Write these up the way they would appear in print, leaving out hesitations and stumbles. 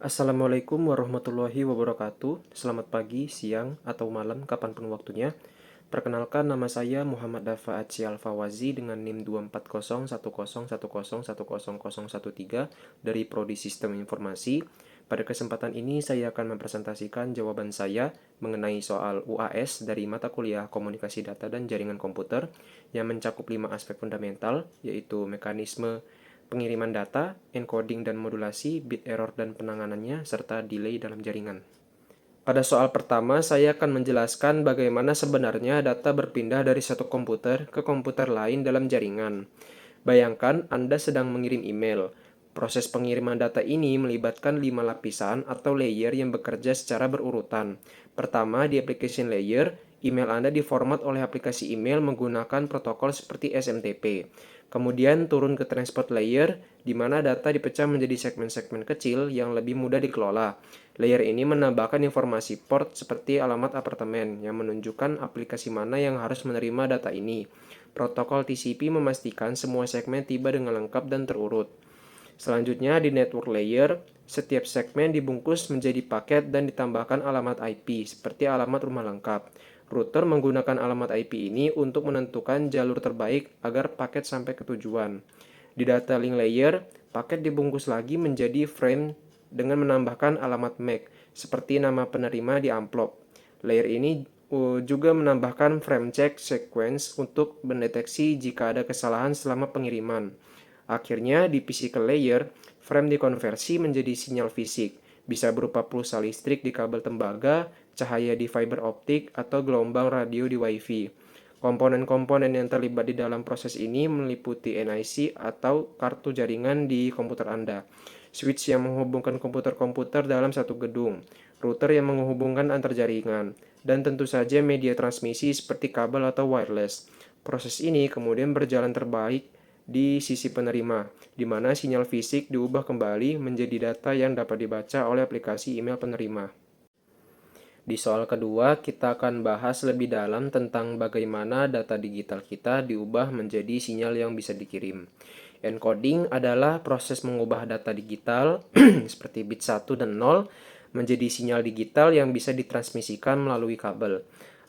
Assalamualaikum warahmatullahi wabarakatuh. Selamat pagi, siang, atau malam, kapanpun waktunya. Perkenalkan, nama saya Muhammad Dafa Aci Alfawazi dengan NIM 2401010101013 dari Prodi Sistem Informasi. Pada kesempatan ini, saya akan mempresentasikan jawaban saya mengenai soal UAS dari mata kuliah Komunikasi Data dan Jaringan Komputer yang mencakup 5 aspek fundamental, yaitu mekanisme pengiriman data, encoding dan modulasi, bit error dan penanganannya, serta delay dalam jaringan. Pada soal pertama, saya akan menjelaskan bagaimana sebenarnya data berpindah dari satu komputer ke komputer lain dalam jaringan. Bayangkan Anda sedang mengirim email. Proses pengiriman data ini melibatkan 5 lapisan atau layer yang bekerja secara berurutan. Pertama, di application layer, email Anda diformat oleh aplikasi email menggunakan protokol seperti SMTP. Kemudian turun ke transport layer, di mana data dipecah menjadi segmen-segmen kecil yang lebih mudah dikelola. Layer ini menambahkan informasi port seperti alamat apartemen yang menunjukkan aplikasi mana yang harus menerima data ini. Protokol TCP memastikan semua segmen tiba dengan lengkap dan terurut. Selanjutnya di network layer, setiap segmen dibungkus menjadi paket dan ditambahkan alamat IP seperti alamat rumah lengkap. Router menggunakan alamat IP ini untuk menentukan jalur terbaik agar paket sampai ke tujuan. Di data link layer, paket dibungkus lagi menjadi frame dengan menambahkan alamat MAC seperti nama penerima di amplop. Layer ini juga menambahkan frame check sequence untuk mendeteksi jika ada kesalahan selama pengiriman. Akhirnya, di physical layer, frame dikonversi menjadi sinyal fisik, bisa berupa pulsa listrik di kabel tembaga, cahaya di fiber optik, atau gelombang radio di WiFi. Komponen-komponen yang terlibat di dalam proses ini meliputi NIC atau kartu jaringan di komputer Anda, switch yang menghubungkan komputer-komputer dalam satu gedung, router yang menghubungkan antar jaringan, dan tentu saja media transmisi seperti kabel atau wireless. Proses ini kemudian berjalan terbaik di sisi penerima, di mana sinyal fisik diubah kembali menjadi data yang dapat dibaca oleh aplikasi email penerima. Di soal kedua, kita akan bahas lebih dalam tentang bagaimana data digital kita diubah menjadi sinyal yang bisa dikirim. Encoding adalah proses mengubah data digital seperti bit 1 dan 0 menjadi sinyal digital yang bisa ditransmisikan melalui kabel.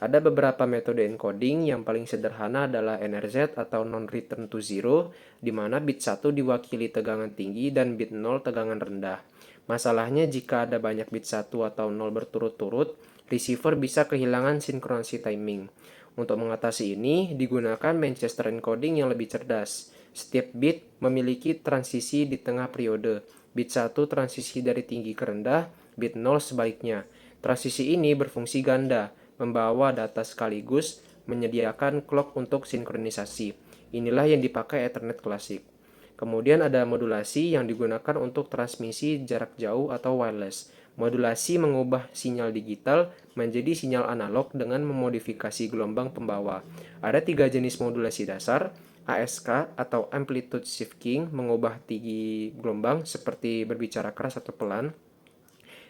Ada beberapa metode encoding, yang paling sederhana adalah NRZ atau non-return to zero, di mana bit 1 diwakili tegangan tinggi dan bit 0 tegangan rendah. Masalahnya jika ada banyak bit 1 atau 0 berturut-turut, receiver bisa kehilangan sinkronasi timing. Untuk mengatasi ini, digunakan Manchester encoding yang lebih cerdas. Setiap bit memiliki transisi di tengah periode. Bit 1 transisi dari tinggi ke rendah, bit 0 sebaliknya. Transisi ini berfungsi ganda, membawa data sekaligus, menyediakan clock untuk sinkronisasi. Inilah yang dipakai Ethernet klasik. Kemudian ada modulasi yang digunakan untuk transmisi jarak jauh atau wireless. Modulasi mengubah sinyal digital menjadi sinyal analog dengan memodifikasi gelombang pembawa. Ada 3 jenis modulasi dasar. ASK atau Amplitude Shifting mengubah tinggi gelombang seperti berbicara keras atau pelan.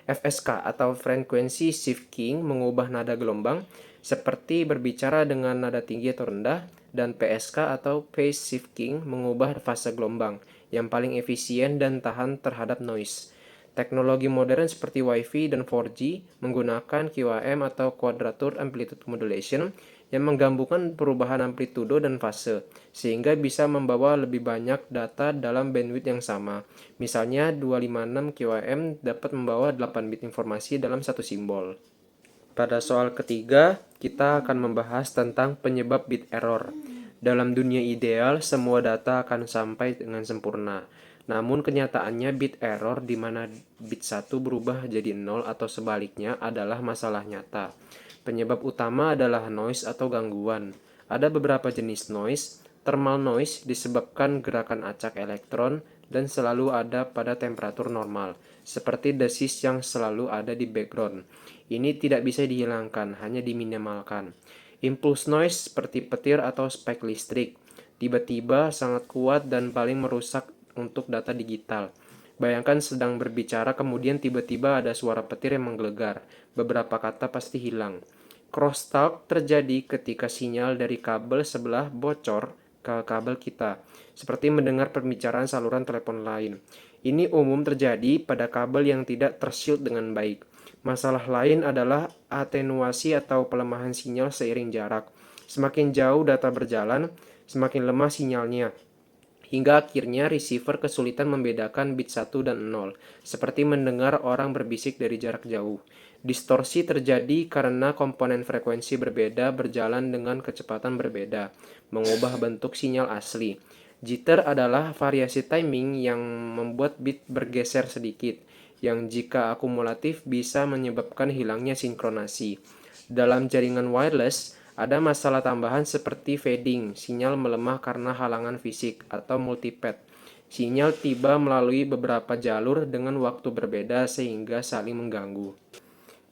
FSK atau Frequency Shifting mengubah nada gelombang seperti berbicara dengan nada tinggi atau rendah, dan PSK atau Phase Shifting mengubah fase gelombang yang paling efisien dan tahan terhadap noise. Teknologi modern seperti Wi-Fi dan 4G menggunakan QAM atau Quadrature Amplitude Modulation yang menggabungkan perubahan amplitudo dan fase, sehingga bisa membawa lebih banyak data dalam bandwidth yang sama. Misalnya 256 QAM dapat membawa 8 bit informasi dalam satu simbol. Pada soal ketiga, kita akan membahas tentang penyebab bit error. Dalam dunia ideal, semua data akan sampai dengan sempurna. Namun kenyataannya bit error di mana bit 1 berubah jadi 0 atau sebaliknya adalah masalah nyata. Penyebab utama adalah noise atau gangguan. Ada beberapa jenis noise. Thermal noise disebabkan gerakan acak elektron dan selalu ada pada temperatur normal, seperti desis yang selalu ada di background. Ini tidak bisa dihilangkan, hanya diminimalkan. Impulse noise seperti petir atau spike listrik, tiba-tiba sangat kuat dan paling merusak untuk data digital. Bayangkan sedang berbicara kemudian tiba-tiba ada suara petir yang menggelegar. Beberapa kata pasti hilang. Crosstalk terjadi ketika sinyal dari kabel sebelah bocor ke kabel kita, seperti mendengar pembicaraan saluran telepon lain. Ini umum terjadi pada kabel yang tidak tershield dengan baik. Masalah lain adalah atenuasi atau pelemahan sinyal seiring jarak. Semakin jauh data berjalan, semakin lemah sinyalnya. Hingga akhirnya receiver kesulitan membedakan bit 1 dan 0, seperti mendengar orang berbisik dari jarak jauh. Distorsi terjadi karena komponen frekuensi berbeda berjalan dengan kecepatan berbeda, mengubah bentuk sinyal asli. Jitter adalah variasi timing yang membuat bit bergeser sedikit, yang jika akumulatif bisa menyebabkan hilangnya sinkronasi. Dalam jaringan wireless, ada masalah tambahan seperti fading, sinyal melemah karena halangan fisik, atau multipath. Sinyal tiba melalui beberapa jalur dengan waktu berbeda sehingga saling mengganggu.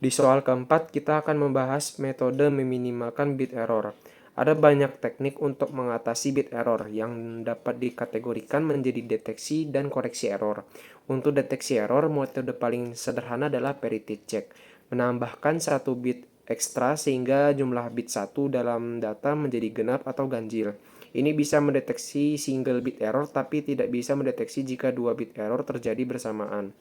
Di soal keempat, kita akan membahas metode meminimalkan bit error. Ada banyak teknik untuk mengatasi bit error yang dapat dikategorikan menjadi deteksi dan koreksi error. Untuk deteksi error, metode paling sederhana adalah parity check. Menambahkan satu bit ekstra sehingga jumlah bit 1 dalam data menjadi genap atau ganjil. Ini bisa mendeteksi single bit error tapi tidak bisa mendeteksi jika dua bit error terjadi bersamaan.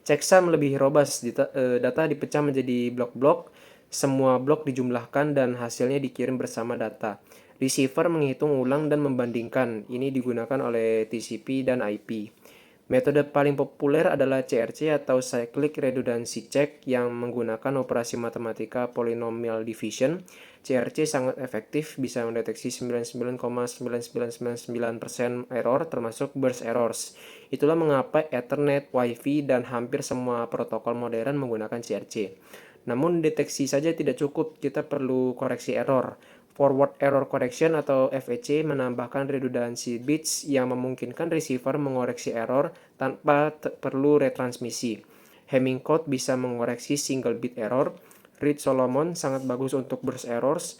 Checksum lebih robust, data dipecah menjadi blok-blok, semua blok dijumlahkan dan hasilnya dikirim bersama data. Receiver menghitung ulang dan membandingkan, ini digunakan oleh TCP dan IP. Metode paling populer adalah CRC atau Cyclic Redundancy Check yang menggunakan operasi matematika polynomial division. CRC sangat efektif, bisa mendeteksi 99,9999% error termasuk burst errors. Itulah mengapa Ethernet, Wi-Fi, dan hampir semua protokol modern menggunakan CRC. Namun deteksi saja tidak cukup, kita perlu koreksi error. Forward Error Correction atau FEC menambahkan redundancy bits yang memungkinkan receiver mengoreksi error tanpa perlu retransmisi. Hamming code bisa mengoreksi single bit error. Reed-Solomon sangat bagus untuk burst errors,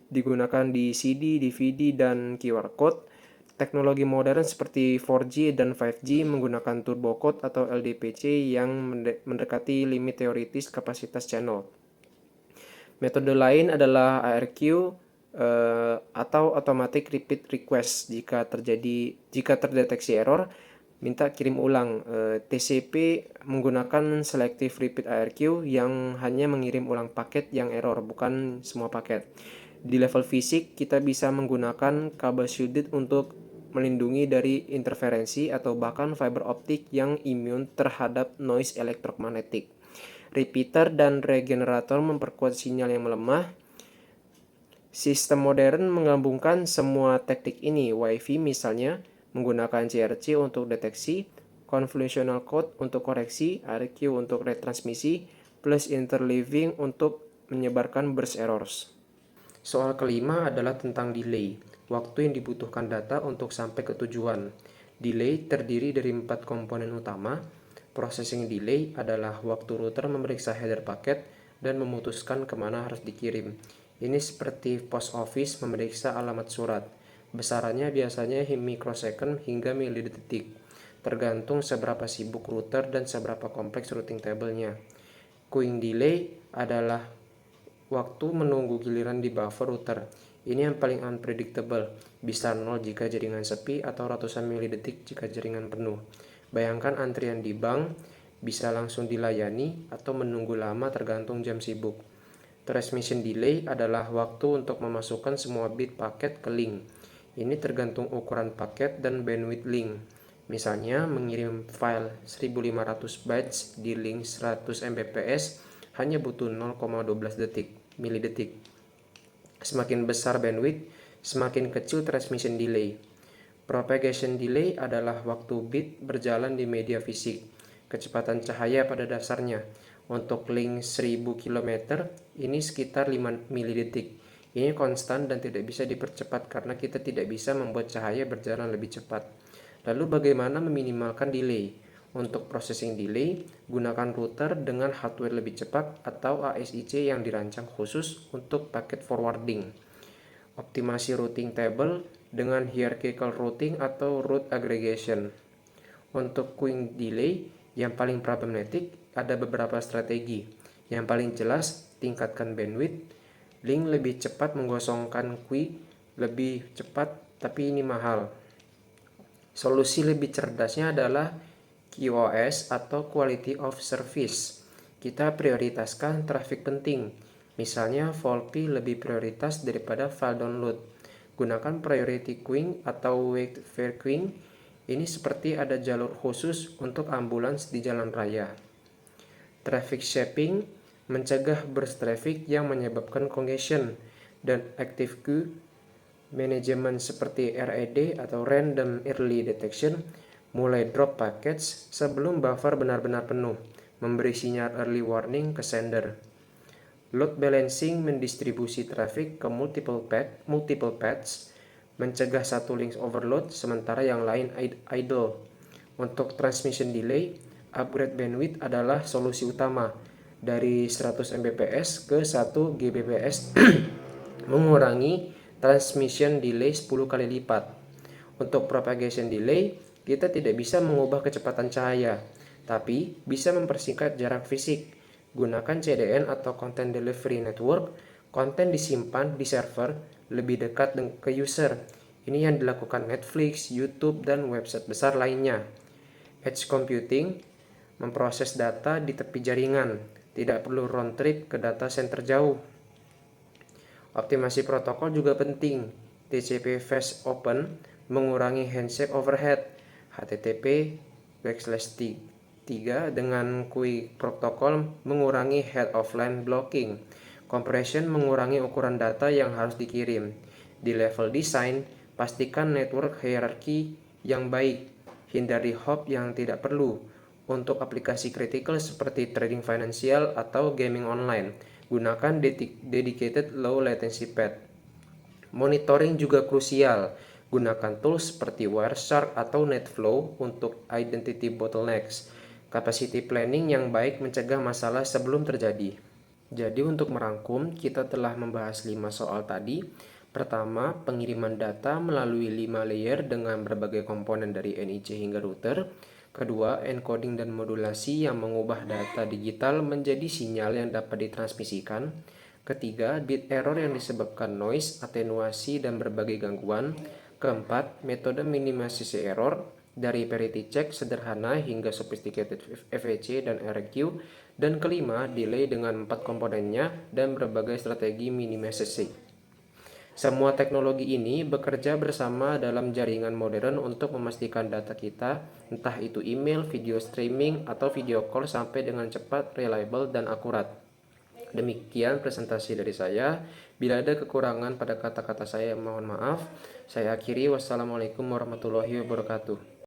digunakan di CD, DVD, dan QR code. Teknologi modern seperti 4G dan 5G menggunakan turbo code atau LDPC yang mendekati limit teoritis kapasitas channel. Metode lain adalah ARQ atau automatic repeat request. Jika terdeteksi error, minta kirim ulang. TCP menggunakan selective repeat ARQ yang hanya mengirim ulang paket yang error, bukan semua paket. Di level fisik, kita bisa menggunakan kabel shielded untuk melindungi dari interferensi atau bahkan fiber optik yang immune terhadap noise elektromagnetik. Repeater dan regenerator memperkuat sinyal yang melemah. Sistem modern menggabungkan semua teknik ini. Wi-Fi misalnya menggunakan CRC untuk deteksi, convolutional code untuk koreksi, ARQ untuk retransmisi, plus interleaving untuk menyebarkan burst errors. Soal kelima adalah tentang delay, waktu yang dibutuhkan data untuk sampai ke tujuan. Delay terdiri dari 4 komponen utama. Processing delay adalah waktu router memeriksa header paket dan memutuskan kemana harus dikirim. Ini seperti post office memeriksa alamat surat. Besarannya biasanya microsecond hingga milidetik, tergantung seberapa sibuk router dan seberapa kompleks routing table-nya. Queuing delay adalah waktu menunggu giliran di buffer router. Ini yang paling unpredictable, bisa 0 jika jaringan sepi atau ratusan milidetik jika jaringan penuh. Bayangkan antrian di bank, bisa langsung dilayani atau menunggu lama tergantung jam sibuk. Transmission delay adalah waktu untuk memasukkan semua bit paket ke link. Ini tergantung ukuran paket dan bandwidth link. Misalnya, mengirim file 1500 bytes di link 100 Mbps hanya butuh 0,12 milidetik. Semakin besar bandwidth, semakin kecil transmission delay. Propagation delay adalah waktu bit berjalan di media fisik. Kecepatan cahaya pada dasarnya. Untuk link 1000 km, ini sekitar 5 milidetik. Ini konstan dan tidak bisa dipercepat karena kita tidak bisa membuat cahaya berjalan lebih cepat. Lalu bagaimana meminimalkan delay? Untuk processing delay, gunakan router dengan hardware lebih cepat atau ASIC yang dirancang khusus untuk packet forwarding. Optimasi routing table dengan hierarchical routing atau route aggregation. Untuk queuing delay yang paling problematik, ada beberapa strategi. Yang paling jelas, tingkatkan bandwidth. Link lebih cepat menggosongkan queue lebih cepat, tapi ini mahal. Solusi lebih cerdasnya adalah QoS atau Quality of Service. Kita prioritaskan traffic penting. Misalnya VoLTE lebih prioritas daripada file download. Gunakan priority queuing atau wait for queuing. Ini seperti ada jalur khusus untuk ambulans di jalan raya. Traffic shaping mencegah burst traffic yang menyebabkan congestion, dan active queue management seperti RED atau Random Early Detection mulai drop packets sebelum buffer benar-benar penuh, memberi sinyal early warning ke sender. Load balancing mendistribusi traffic ke multiple paths, mencegah satu link overload sementara yang lain idle. Untuk transmission delay, upgrade bandwidth adalah solusi utama. Dari 100 Mbps ke 1 Gbps mengurangi transmission delay 10 kali lipat. Untuk propagation delay, kita tidak bisa mengubah kecepatan cahaya, tapi bisa mempersingkat jarak fisik. Gunakan CDN atau Content Delivery Network. Konten disimpan di server lebih dekat ke user. Ini yang dilakukan Netflix, YouTube, dan website besar lainnya. Edge computing memproses data di tepi jaringan, tidak perlu round trip ke data center jauh. Optimasi protokol juga penting. TCP Fast Open mengurangi handshake overhead. HTTP/3 dengan QUIC protokol mengurangi head of line blocking. Compression mengurangi ukuran data yang harus dikirim. Di level design, pastikan network hierarchy yang baik. Hindari hop yang tidak perlu. Untuk aplikasi kritikal seperti trading finansial atau gaming online, gunakan dedicated low latency path. Monitoring juga krusial. Gunakan tools seperti Wireshark atau NetFlow untuk identity bottlenecks. Capacity planning yang baik mencegah masalah sebelum terjadi. Jadi untuk merangkum, kita telah membahas 5 soal tadi. Pertama, pengiriman data melalui 5 layer dengan berbagai komponen dari NIC hingga router. Kedua, encoding dan modulasi yang mengubah data digital menjadi sinyal yang dapat ditransmisikan. Ketiga, bit error yang disebabkan noise, atenuasi, dan berbagai gangguan. Keempat, metode minimalisasi error dari parity check sederhana hingga sophisticated FEC dan RQ. Dan kelima, delay dengan 4 komponennya dan berbagai strategi minimalisasi. Semua teknologi ini bekerja bersama dalam jaringan modern untuk memastikan data kita, entah itu email, video streaming, atau video call sampai dengan cepat, reliable, dan akurat. Demikian presentasi dari saya. Bila ada kekurangan pada kata-kata saya, mohon maaf. Saya akhiri. Wassalamualaikum warahmatullahi wabarakatuh.